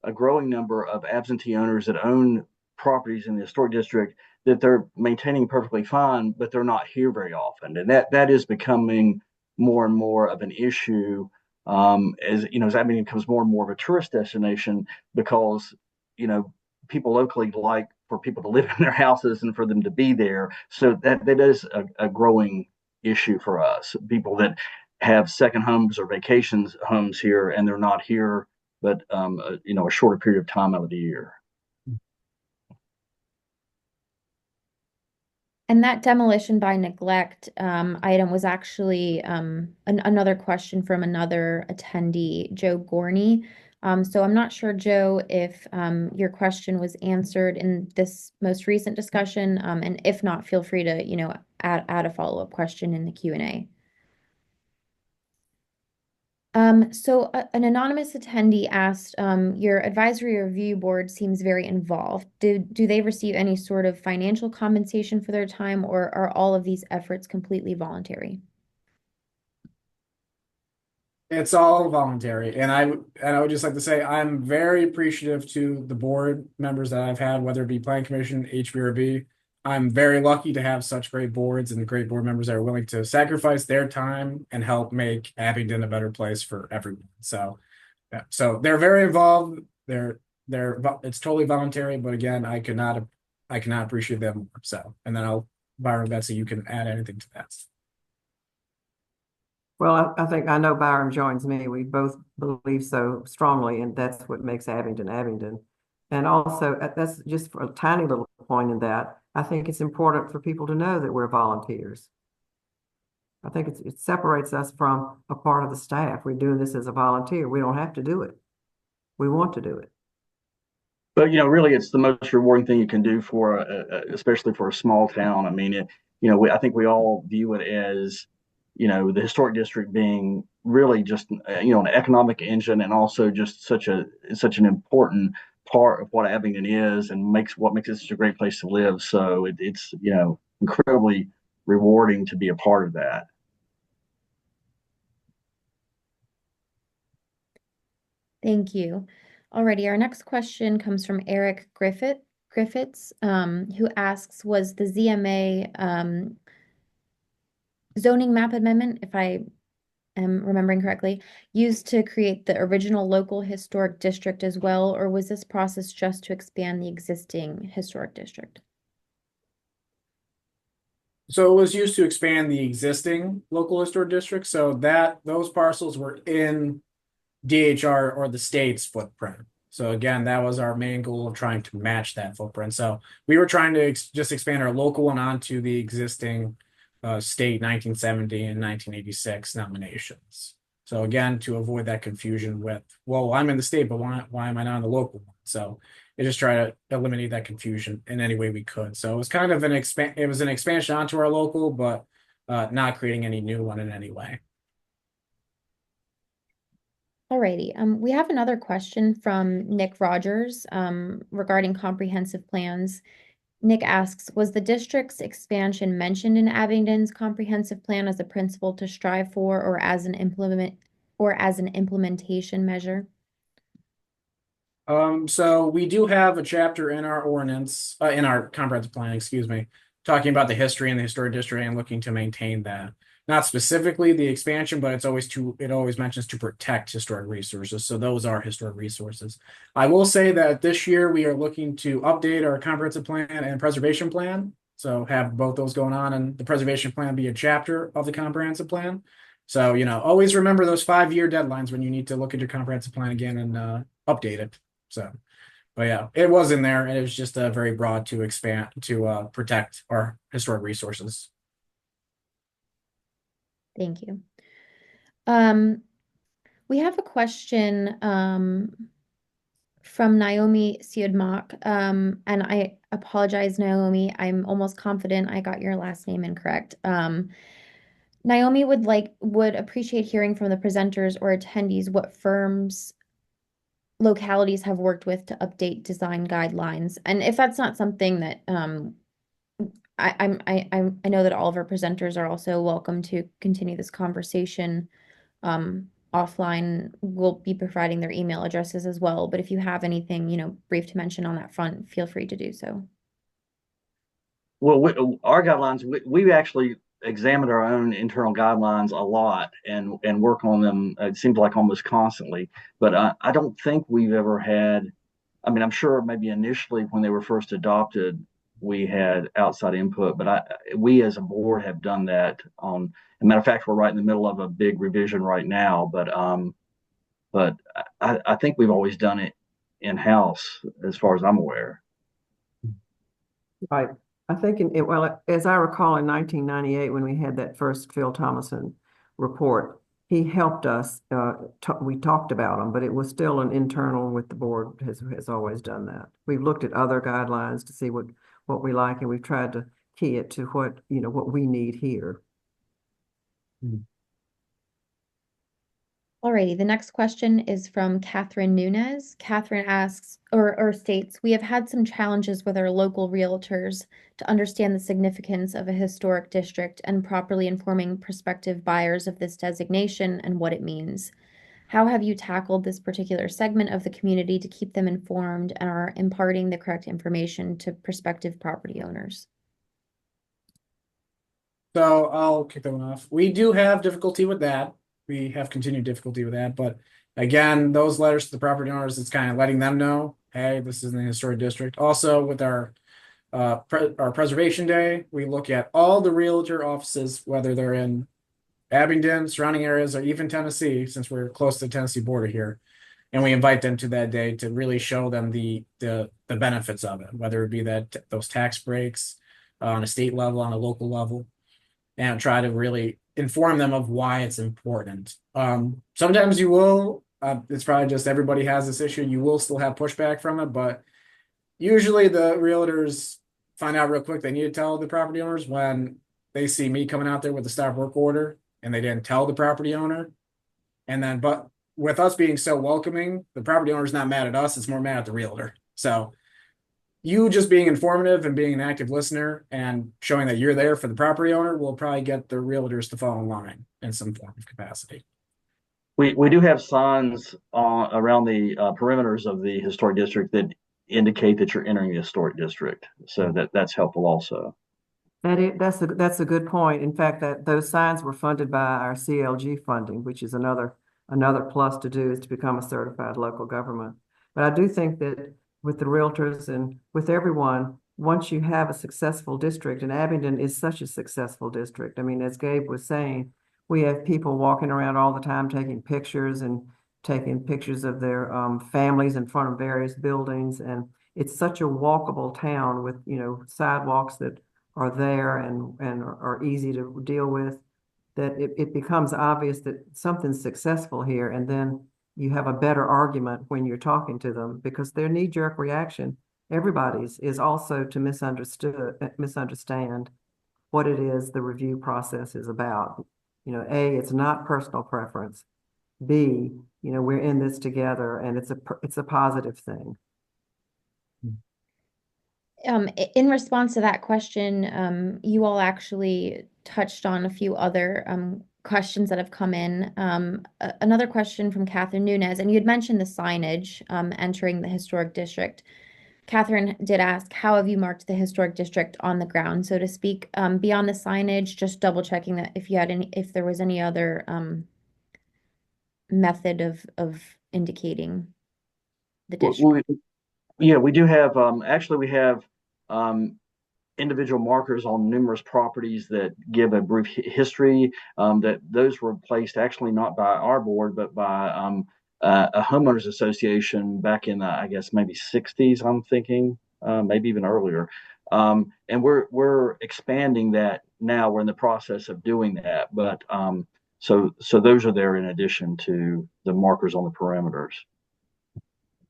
Speaker 4: a growing number of absentee owners that own properties in the historic district that they're maintaining perfectly fine, but they're not here very often, and that is becoming more and more of an issue, as you know, as Abingdon becomes more and more of a tourist destination because you know people locally like for people to live in their houses and for them to be there. So that is a growing issue for us. People that have second homes or vacations homes here and they're not here but you know, a shorter period of time out of the year.
Speaker 1: And that demolition by neglect item was actually another question from another attendee, Joe Gorney. So I'm not sure, Joe, if your question was answered in this most recent discussion, and if not, feel free to, add a follow-up question in the Q&A. So an anonymous attendee asked, your advisory review board seems very involved. Do they receive any sort of financial compensation for their time, or are all of these efforts completely voluntary?
Speaker 2: It's all voluntary, and I would just like to say I'm very appreciative to the board members that I've had, whether it be Plan Commission, HBRB. I'm very lucky to have such great boards and great board members that are willing to sacrifice their time and help make Abingdon a better place for everyone. So, yeah, so they're very involved. It's totally voluntary, but again, I cannot appreciate them more. So, and then Byron, Betsy, you can add anything to that.
Speaker 3: Well, I think I know Byram joins me. We both believe so strongly, and that's what makes Abingdon Abingdon. And also, that's just for a tiny little point in that. I think it's important for people to know that we're volunteers. I think it separates us from a part of the staff. We're doing this as a volunteer. We don't have to do it. We want to do it.
Speaker 4: But you know, really, it's the most rewarding thing you can do for, especially for a small town. I mean, you know, I think we all view it as, you know, the historic district being really just, you know, an economic engine and also just such an important part of what Abingdon is and what makes it such a great place to live. So it's you know incredibly rewarding to be a part of that.
Speaker 1: Thank you. Alrighty, our next question comes from Eric Griffiths, who asks, was the ZMA zoning map amendment, if I am remembering correctly, used to create the original local historic district as well, or was this process just to expand the existing historic district?
Speaker 2: So it was used to expand the existing local historic district, so that those parcels were in DHR or the state's footprint. So again, that was our main goal of trying to match that footprint. So we were trying to just expand our local one onto the existing state 1970 and 1986 nominations. So again, to avoid that confusion with, well, I'm in the state, but why am I not in the local one? So it just try to eliminate that confusion in any way we could. So it was kind of it was an expansion onto our local, but not creating any new one in any way.
Speaker 1: Alrighty, we have another question from Nick Rogers regarding comprehensive plans. Nick asks, was the district's expansion mentioned in Abingdon's comprehensive plan as a principle to strive for or as an implementation measure?
Speaker 2: So we do have a chapter in our ordinance, in our comprehensive plan, excuse me, talking about the history and the historic district and looking to maintain that. Not specifically the expansion, but it always mentions to protect historic resources. So those are historic resources. I will say that this year we are looking to update our comprehensive plan and preservation plan. So have both those going on, and the preservation plan be a chapter of the comprehensive plan. So, always remember those 5-year deadlines when you need to look at your comprehensive plan again and update it. So, but yeah, it was in there, and it was just very broad to expand to protect our historic resources.
Speaker 1: Thank you. We have a question from Naomi Siodmak, and I apologize, Naomi. I'm almost confident I got your last name incorrect. Naomi would appreciate hearing from the presenters or attendees what firms localities have worked with to update design guidelines. And if that's not something that I know that all of our presenters are also welcome to continue this conversation offline. We'll be providing their email addresses as well. But if you have anything, brief to mention on that front, feel free to do so.
Speaker 4: Well, our guidelines, we actually examined our own internal guidelines a lot and work on them. It seems like almost constantly, but I don't think we've ever had. I mean, I'm sure maybe initially when they were first adopted, we had outside input, but we as a board have done that on. As a matter of fact, we're right in the middle of a big revision right now, but I think we've always done it in house as far as I'm aware.
Speaker 3: Right. I think well, as I recall in 1998, when we had that first Phil Thomason report, he helped us. We talked about them, but it was still an internal with the board has always done that. We've looked at other guidelines to see what we like, and we've tried to key it to what we need here.
Speaker 1: Alrighty, the next question is from Catherine Nunez. Catherine asks or states, we have had some challenges with our local realtors to understand the significance of a historic district and properly informing prospective buyers of this designation and what it means. How have you tackled this particular segment of the community to keep them informed and are imparting the correct information to prospective property owners?
Speaker 2: So I'll kick that one off. We do have difficulty with that. We have continued difficulty with that, but again, those letters to the property owners, it's kind of letting them know, hey, this is in the historic district. Also, with our preservation day, we look at all the realtor offices, whether they're in Abingdon, surrounding areas, or even Tennessee, since we're close to the Tennessee border here, and we invite them to that day to really show them the benefits of it, whether it be those tax breaks on a state level, on a local level, and try to really inform them of why it's important. Sometimes you will, it's probably just everybody has this issue. You will still have pushback from it, but usually the realtors find out real quick they need to tell the property owners when they see me coming out there with a stop work order and they didn't tell the property owner. But with us being so welcoming, the property owner's not mad at us, it's more mad at the realtor. So you just being informative and being an active listener and showing that you're there for the property owner will probably get the realtors to fall in line in some form of capacity.
Speaker 4: We do have signs around the perimeters of the historic district that indicate that you're entering the historic district, so that's helpful also.
Speaker 3: That's a good point. In fact, those signs were funded by our CLG funding, which is another plus to do is to become a certified local government. But I do think that with the realtors and with everyone, once you have a successful district, and Abingdon is such a successful district. I mean, as Gabe was saying, we have people walking around all the time taking pictures of their families in front of various buildings. And it's such a walkable town with, sidewalks that are there and are easy to deal with, that it becomes obvious that something's successful here. And then you have a better argument when you're talking to them, because their knee-jerk reaction, everybody's, is also to misunderstand what it is the review process is about. A, it's not personal preference. B, we're in this together and it's a positive thing.
Speaker 1: In response to that question, you all actually touched on a few other questions that have come in. Another question from Catherine Nunez, and you had mentioned the signage entering the historic district. Catherine did ask, how have you marked the historic district on the ground, so to speak? Beyond the signage, just double checking that if there was any other method of indicating the district.
Speaker 4: Yeah, we do have, actually we have individual markers on numerous properties that give a brief history, that those were placed actually not by our board, but by a homeowners association back in, I guess, maybe 60s, I'm thinking, maybe even earlier. And we're expanding that now. We're in the process of doing that. But so those are there in addition to the markers on the perimeters.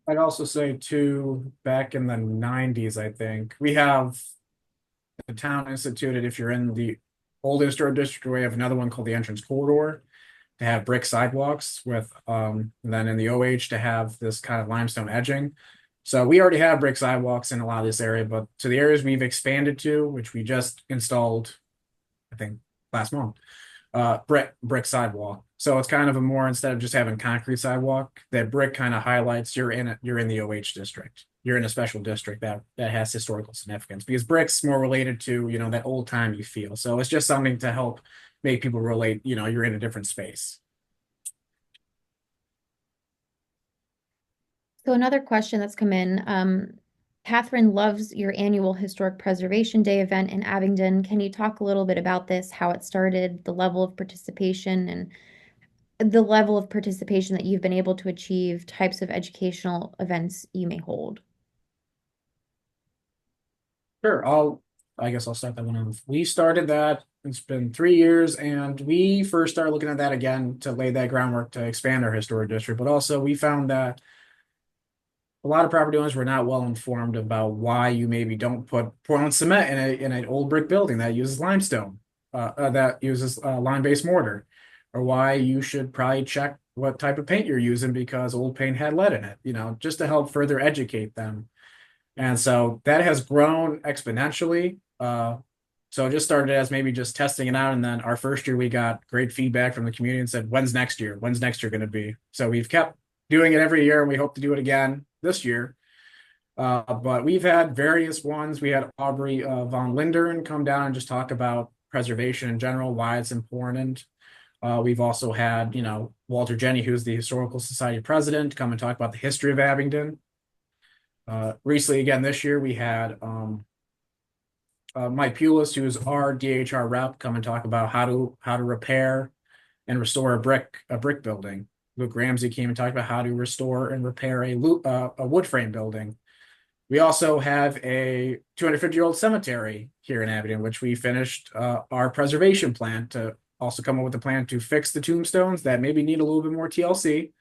Speaker 2: I'd also say too, back in the 90s, I think we have the town instituted, if you're in the old historic district, we have another one called the entrance corridor to have brick sidewalks with and then in the OH to have this kind of limestone edging. So we already have brick sidewalks in a lot of this area, but to the areas we've expanded to, which we just installed, I think last month, brick sidewalk. So it's kind of a more, instead of just having concrete sidewalk, that brick kind of highlights you're in the OH district. You're in a special district that has historical significance because brick's more related to, that old time you feel. So it's just something to help make people relate, you're in a different space.
Speaker 1: So another question that's come in, Catherine loves your annual Historic Preservation Day event in Abingdon. Can you talk a little bit about this, how it started, the level of participation, and the level of participation that you've been able to achieve, types of educational events you may hold?
Speaker 2: Sure, I guess I'll start that one off. We started that, it's been 3 years, and we first started looking at that again to lay that groundwork to expand our historic district. But also we found that a lot of property owners were not well informed about why you maybe don't put Portland cement in an old brick building that uses limestone, that uses lime-based mortar, or why you should probably check what type of paint you're using because old paint had lead in it, just to help further educate them. And so that has grown exponentially. So it just started as maybe just testing it out. And then our first year, we got great feedback from the community and said, when's next year? When's next year going to be? So we've kept doing it every year and we hope to do it again this year. But we've had various ones. We had Aubrey von Lindern come down and just talk about preservation in general, why it's important. We've also had, Walter Jenny, who's the Historical Society president, come and talk about the history of Abingdon. Recently, again, this year, we had Mike Pulis, who's our DHR rep, come and talk about how to repair and restore a brick building. Luke Ramsey came and talked about how to restore and repair a wood frame building. We also have a 250-year-old cemetery here in Abingdon, which we finished our preservation plan to also come up with a plan to fix the tombstones that maybe need a little bit more TLC,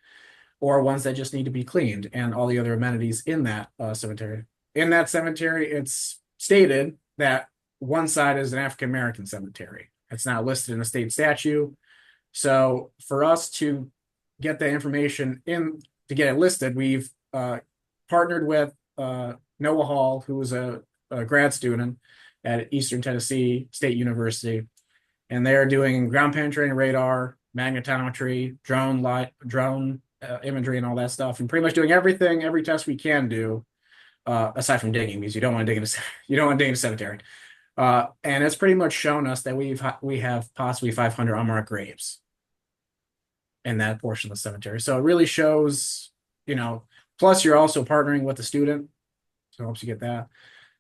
Speaker 2: or ones that just need to be cleaned, and all the other amenities in that cemetery. In that cemetery, it's stated that one side is an African American cemetery. It's not listed in the state statute. So for us to get that information in, to get it listed, we've partnered with Noah Hall, who was a grad student at Eastern Tennessee State University, and they're doing ground penetrating radar, magnetometry, drone imagery, and all that stuff, and pretty much doing every test we can do, aside from digging, because you don't want to dig in a cemetery. And it's pretty much shown us that we have possibly 500 unmarked graves in that portion of the cemetery. So it really shows, plus you're also partnering with the student, so it helps you get that.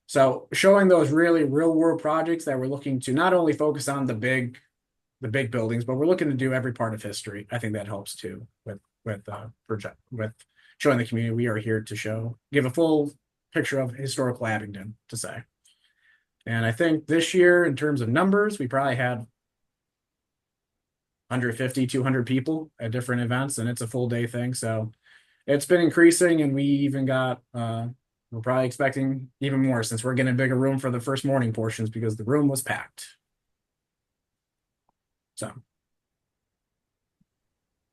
Speaker 2: So showing those really real world projects that we're looking to not only focus on the big buildings, but we're looking to do every part of history. I think that helps too with showing the community we are here to give a full picture of historical Abingdon, to say. And I think this year, in terms of numbers, we probably had 150, 200 people at different events, and it's a full day thing. So it's been increasing, and we even got, we're probably expecting even more since we're getting a bigger room for the first morning portions because the room was packed. So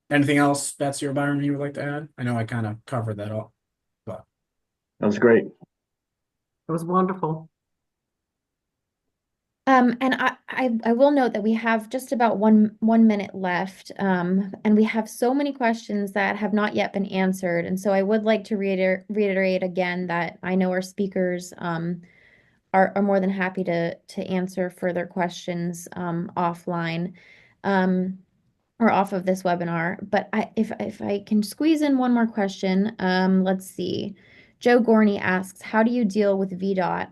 Speaker 2: anything else, Betsy or Byron, you would like to add? I know I kind of covered that all, but
Speaker 4: That was great.
Speaker 3: It was wonderful.
Speaker 1: And I will note that we have just about one minute left, and we have so many questions that have not yet been answered. And so I would like to reiterate again that I know our speakers are more than happy to answer further questions offline or off of this webinar. But if I can squeeze in one more question, let's see. Joe Gorney asks, how do you deal with VDOT?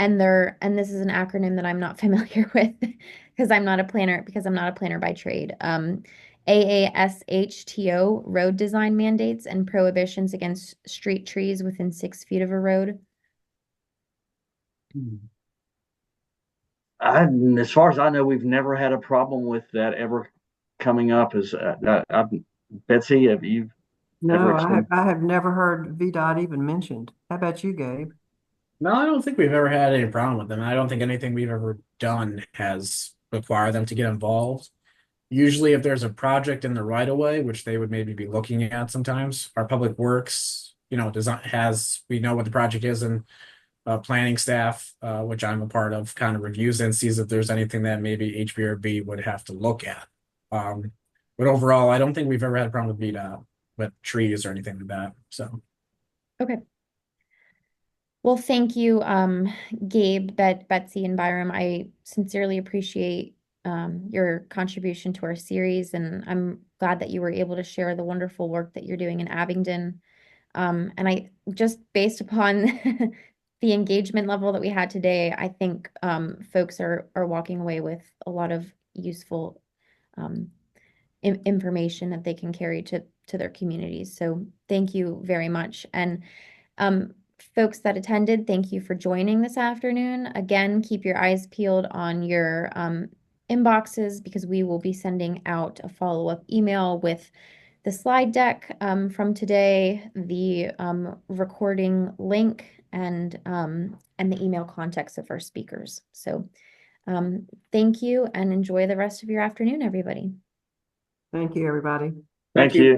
Speaker 1: And this is an acronym that I'm not familiar with because I'm not a planner by trade. AASHTO, road design mandates and prohibitions against street trees within 6 feet of a road.
Speaker 4: As far as I know, we've never had a problem with that ever coming up. Betsy, have you ever
Speaker 3: No,
Speaker 4: experienced?
Speaker 3: I have never heard VDOT even mentioned. How about you, Gabe?
Speaker 2: no, I don't think we've ever had any problem with them. I don't think anything we've ever done has required them to get involved. Usually if there's a project in the right of way, which they would maybe be looking at sometimes, our public works, design we know what the project is, and planning staff, which I'm a part of, kind of reviews and sees if there's anything that maybe HBRB would have to look at. But overall, I don't think we've ever had a problem with VDOT, with trees or anything like that. So
Speaker 1: Okay. Well, thank you, Gabe, Betsy, and Byram. I sincerely appreciate your contribution to our series, and I'm glad that you were able to share the wonderful work that you're doing in Abingdon. And I just based upon the engagement level that we had today, I think folks are walking away with a lot of useful um, information that they can carry to their communities. So thank you very much. And um, folks that attended, thank you for joining this afternoon. Again, keep your eyes peeled on your inboxes because we will be sending out a follow-up email with the slide deck from today, the recording link, and the email contacts of our speakers. So thank you and enjoy the rest of your afternoon, everybody.
Speaker 3: Thank you, everybody.
Speaker 4: Thank you.